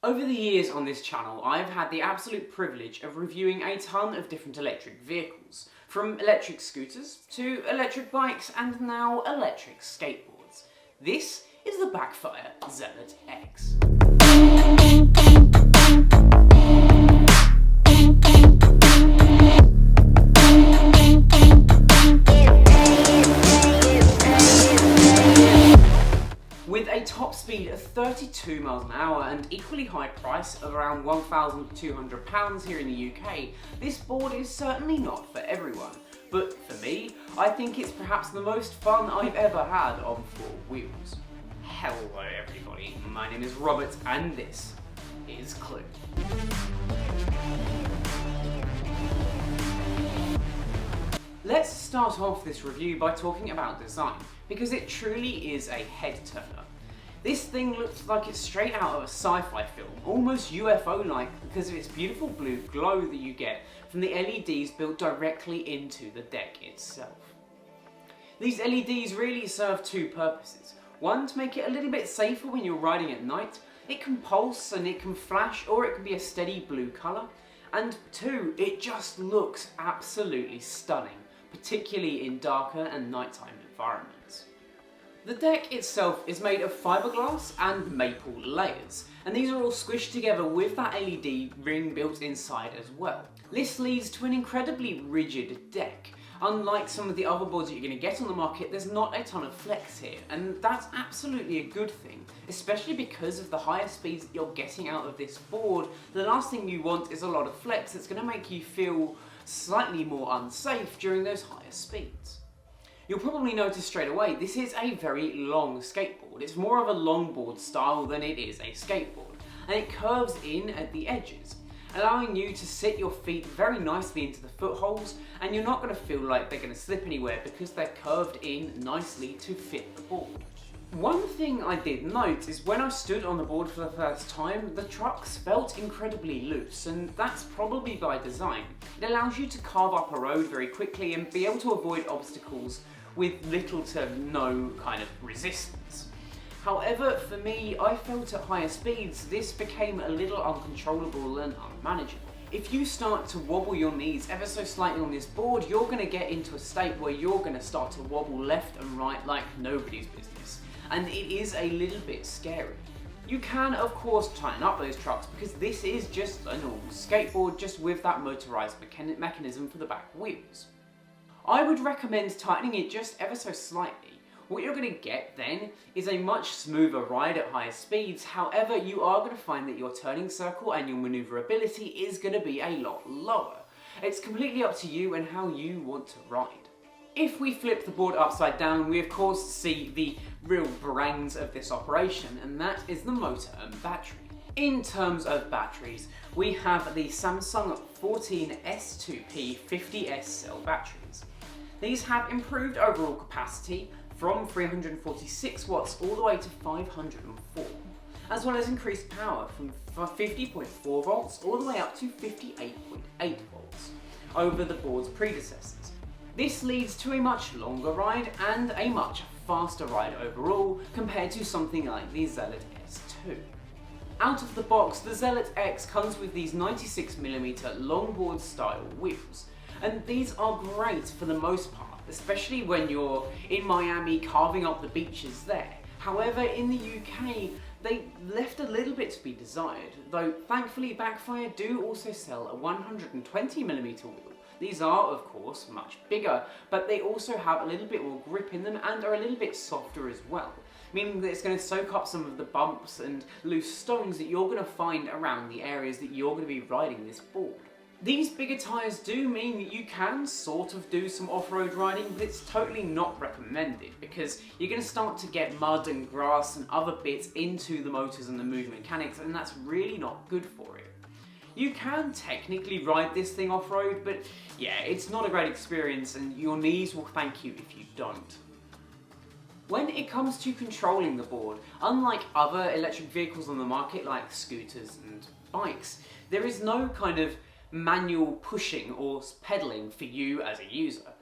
Over the years on this channel, I've had the absolute privilege of reviewing a ton of different electric vehicles, from electric scooters to electric bikes and now electric skateboards. This is the Backfire Zealot X. With a top speed of 32 miles an hour and equally high price of around £1,200 here in the UK, this board is certainly not for everyone. But for me, I think it's perhaps the most fun I've ever had on four wheels. Hello everybody, my name is Robert and this is Clue. Let's start off this review by talking about design, because it truly is a head-turner. This thing looks like it's straight out of a sci-fi film, almost UFO-like because of its beautiful blue glow that you get from the LEDs built directly into the deck itself. These LEDs really serve two purposes. One, to make it a little bit safer when you're riding at night. It can pulse and it can flash, or it can be a steady blue colour. And two, it just looks absolutely stunning, particularly in darker and nighttime environments. The deck itself is made of fiberglass and maple layers, and these are all squished together with that LED ring built inside as well. This leads to an incredibly rigid deck. Unlike some of the other boards that you're going to get on the market, there's not a ton of flex here, and that's absolutely a good thing, especially because of the higher speeds that you're getting out of this board. The last thing you want is a lot of flex that's going to make you feel slightly more unsafe during those higher speeds. You'll probably notice straight away, this is a very long skateboard. It's more of a longboard style than it is a skateboard, and it curves in at the edges, allowing you to sit your feet very nicely into the footholds, and you're not going to feel like they're going to slip anywhere because they're curved in nicely to fit the board. One thing I did note is when I stood on the board for the first time, the trucks felt incredibly loose, and that's probably by design. It allows you to carve up a road very quickly and be able to avoid obstacles with little to no kind of resistance. However, for me, I felt at higher speeds this became a little uncontrollable and unmanageable. If you start to wobble your knees ever so slightly on this board, you're going to get into a state where you're going to start to wobble left and right like nobody's business, and it is a little bit scary. You can of course tighten up those trucks because this is just a normal skateboard, just with that motorised mechanism for the back wheels. I would recommend tightening it just ever so slightly. What you're going to get then is a much smoother ride at higher speeds. However, you are going to find that your turning circle and your manoeuvrability is going to be a lot lower. It's completely up to you and how you want to ride. If we flip the board upside down, we of course see the real brains of this operation, and that is the motor and battery. In terms of batteries, we have the Samsung 14S2P 50S cell batteries. These have improved overall capacity from 346 watts all the way to 504, as well as increased power from 50.4 volts all the way up to 58.8 volts over the board's predecessors. This leads to a much longer ride and a much faster ride overall compared to something like the Zealot S2. Out of the box, the Zealot X comes with these 96mm longboard style wheels, and these are great for the most part, especially when you're in Miami carving up the beaches there. However, in the UK, they left a little bit to be desired, though thankfully Backfire do also sell a 120mm wheel. These are, of course, much bigger, but they also have a little bit more grip in them and are a little bit softer as well, meaning that it's going to soak up some of the bumps and loose stones that you're going to find around the areas that you're going to be riding this board. These bigger tyres do mean that you can sort of do some off-road riding, but it's totally not recommended because you're going to start to get mud and grass and other bits into the motors and the moving mechanics, and that's really not good for it. You can technically ride this thing off-road, but yeah, it's not a great experience and your knees will thank you if you don't. When it comes to controlling the board, unlike other electric vehicles on the market like scooters and bikes, there is no kind of manual pushing or pedaling for you as a user.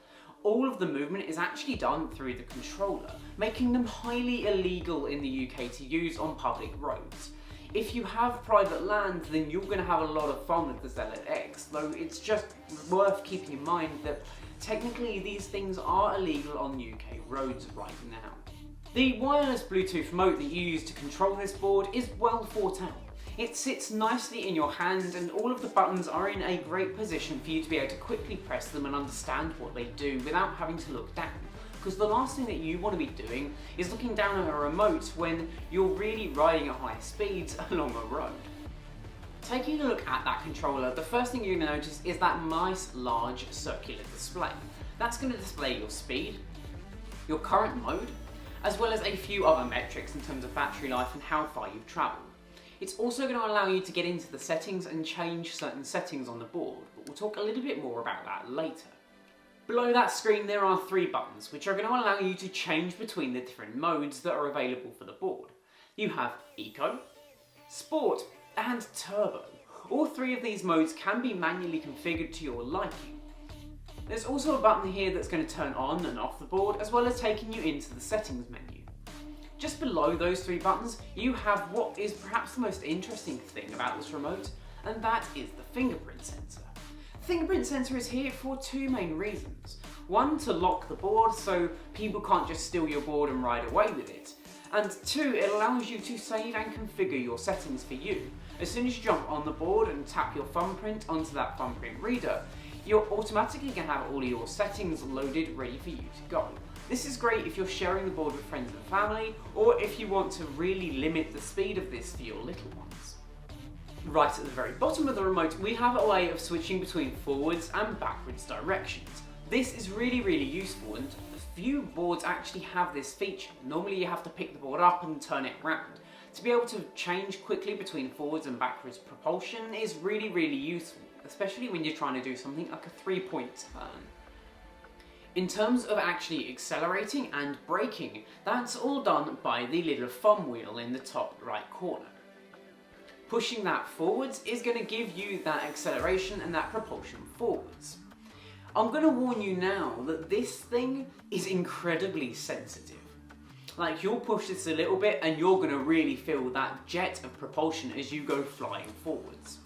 All of the movement is actually done through the controller, making them highly illegal in the UK to use on public roads. If you have private land, then you're going to have a lot of fun with the Zealot X, though it's just worth keeping in mind that technically these things are illegal on UK roads right now. The wireless Bluetooth remote that you use to control this board is well thought out. It sits nicely in your hand and all of the buttons are in a great position for you to be able to quickly press them and understand what they do without having to look down. Because the last thing that you want to be doing is looking down at a remote when you're really riding at high speeds along a road. Taking a look at that controller, the first thing you're going to notice is that nice large circular display. That's going to display your speed, your current mode, as well as a few other metrics in terms of battery life and how far you've travelled. It's also going to allow you to get into the settings and change certain settings on the board, but we'll talk a little bit more about that later. Below that screen there are 3 buttons which are going to allow you to change between the different modes that are available for the board. You have Eco, Sport and Turbo. All 3 of these modes can be manually configured to your liking. There's also a button here that's going to turn on and off the board as well as taking you into the settings menu. Just below those 3 buttons you have what is perhaps the most interesting thing about this remote, and that is the fingerprint sensor. The fingerprint sensor is here for 2 main reasons. One, to lock the board so people can't just steal your board and ride away with it. And 2, it allows you to save and configure your settings for you. As soon as you jump on the board and tap your thumbprint onto that thumbprint reader, you're automatically going to have all of your settings loaded ready for you to go. This is great if you're sharing the board with friends and family, or if you want to really limit the speed of this for your little ones. Right at the very bottom of the remote, we have a way of switching between forwards and backwards directions. This is really useful, and a few boards actually have this feature. Normally you have to pick the board up and turn it around. To be able to change quickly between forwards and backwards propulsion is really useful, especially when you're trying to do something like a 3-point turn. In terms of actually accelerating and braking, that's all done by the little thumb wheel in the top right corner. Pushing that forwards is going to give you that acceleration and that propulsion forwards. I'm going to warn you now that this thing is incredibly sensitive. Like, you'll push this a little bit and you're going to really feel that jet of propulsion as you go flying forwards.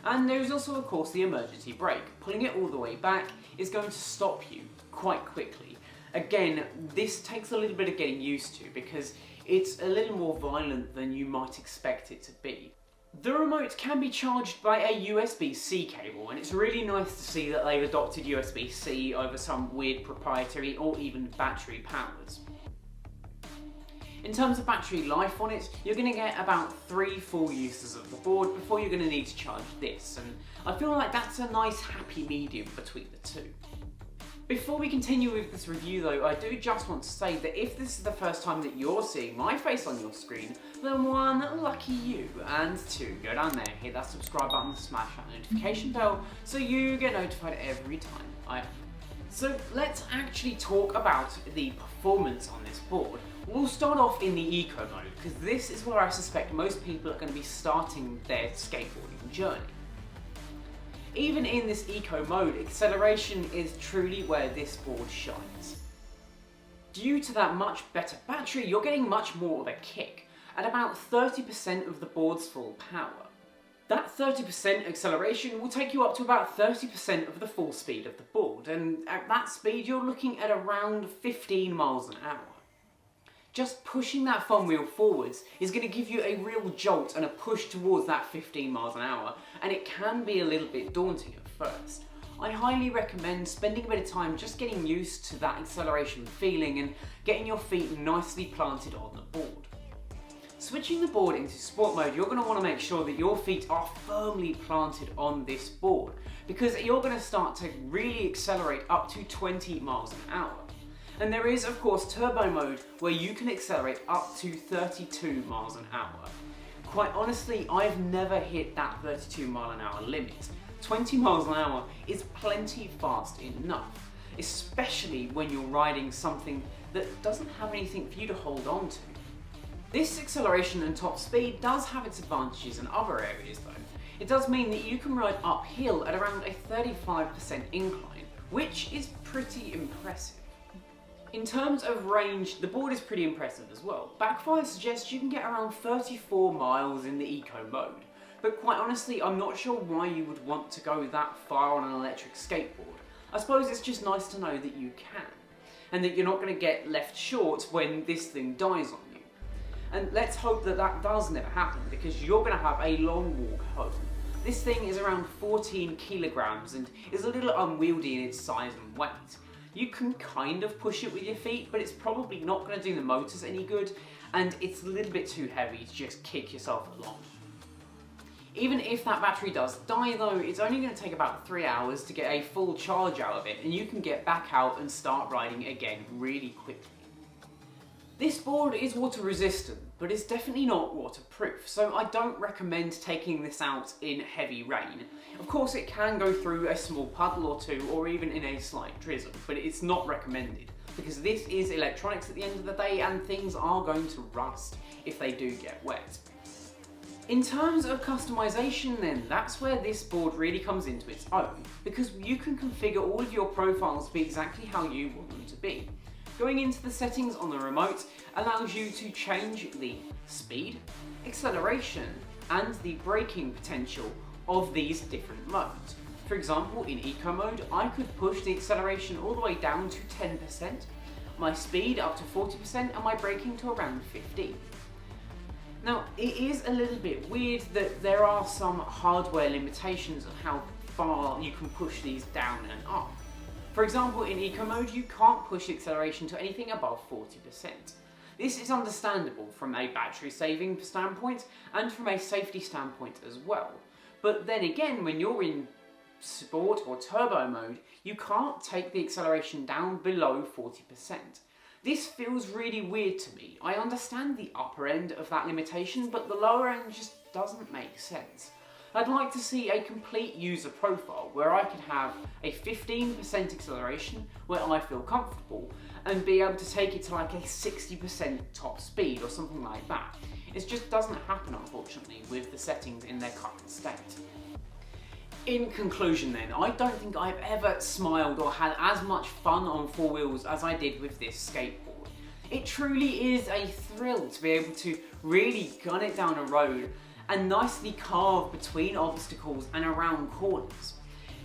And there's also of course the emergency brake. Pulling it all the way back is going to stop you quite quickly. Again, this takes a little bit of getting used to because it's a little more violent than you might expect it to be. The remote can be charged by a USB-C cable, and it's really nice to see that they've adopted USB-C over some weird proprietary or even battery powers. In terms of battery life on it, you're going to get about 3 full uses of the board before you're going to need to charge this, and I feel like that's a nice happy medium between the 2. Before we continue with this review though, I do just want to say that if this is the first time that you're seeing my face on your screen, then 1, lucky you, and 2, go down there, hit that subscribe button, smash that notification bell so you get notified every time I upload. So let's actually talk about the performance on this board. We'll start off in the eco mode because this is where I suspect most people are going to be starting their skateboarding journey. Even in this eco mode, acceleration is truly where this board shines. Due to that much better battery, you're getting much more of a kick, at about 30% of the board's full power. That 30% acceleration will take you up to about 30% of the full speed of the board, and at that speed you're looking at around 15 miles an hour. Just pushing that thumb wheel forwards is going to give you a real jolt and a push towards that 15 miles an hour, and it can be a little bit daunting at first. I highly recommend spending a bit of time just getting used to that acceleration feeling and getting your feet nicely planted on the board. Switching the board into sport mode, you're going to want to make sure that your feet are firmly planted on this board, because you're going to start to really accelerate up to 20 miles an hour. And there is of course turbo mode where you can accelerate up to 32 miles an hour. Quite honestly, I've never hit that 32 mile an hour limit. 20 miles an hour is plenty fast enough, especially when you're riding something that doesn't have anything for you to hold on to. This acceleration and top speed does have its advantages in other areas though. It does mean that you can ride uphill at around a 35% incline, which is pretty impressive. In terms of range, the board is pretty impressive as well. Backfire suggests you can get around 34 miles in the eco mode, but quite honestly I'm not sure why you would want to go that far on an electric skateboard. I suppose it's just nice to know that you can, and that you're not going to get left short when this thing dies on you. And let's hope that that does never happen, because you're going to have a long walk home. This thing is around 14 kilograms and is a little unwieldy in its size and weight. You can kind of push it with your feet, but it's probably not going to do the motors any good, and it's a little bit too heavy to just kick yourself along. Even if that battery does die though, it's only going to take about 3 hours to get a full charge out of it, and you can get back out and start riding again really quickly. This board is water resistant, but it's definitely not waterproof, so I don't recommend taking this out in heavy rain. Of course it can go through a small puddle or two, or even in a slight drizzle, but it's not recommended, because this is electronics at the end of the day and things are going to rust if they do get wet. In terms of customization then, that's where this board really comes into its own, because you can configure all of your profiles to be exactly how you want them to be. Going into the settings on the remote allows you to change the speed, acceleration, and the braking potential of these different modes. For example, in eco mode, I could push the acceleration all the way down to 10%, my speed up to 40%, and my braking to around 15%. Now, it is a little bit weird that there are some hardware limitations on how far you can push these down and up. For example, in eco mode, you can't push the acceleration to anything above 40%. This is understandable from a battery saving standpoint and from a safety standpoint as well. But then again, when you're in sport or turbo mode, you can't take the acceleration down below 40%. This feels really weird to me. I understand the upper end of that limitation, but the lower end just doesn't make sense. I'd like to see a complete user profile where I could have a 15% acceleration where I feel comfortable and be able to take it to like a 60% top speed or something like that. It just doesn't happen, unfortunately, with the settings in their current state. In conclusion then, I don't think I've ever smiled or had as much fun on four wheels as I did with this skateboard. It truly is a thrill to be able to really gun it down a road and nicely carve between obstacles and around corners.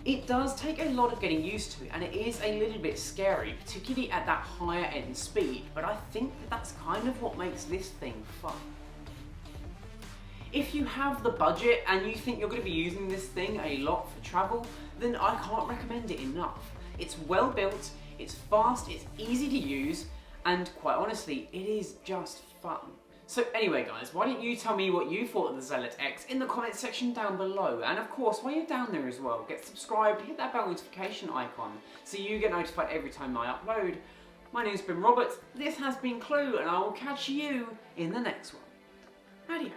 It does take a lot of getting used to, and it is a little bit scary, particularly at that higher end speed, but I think that's kind of what makes this thing fun. If you have the budget and you think you're going to be using this thing a lot for travel, then I can't recommend it enough. It's well built, it's fast, it's easy to use, and quite honestly, it is just fun. So anyway guys, why don't you tell me what you thought of the Zealot X in the comment section down below, and of course while you're down there as well, get subscribed, hit that bell notification icon so you get notified every time I upload. My name's been Robert, this has been Clue, and I will catch you in the next one. Adios.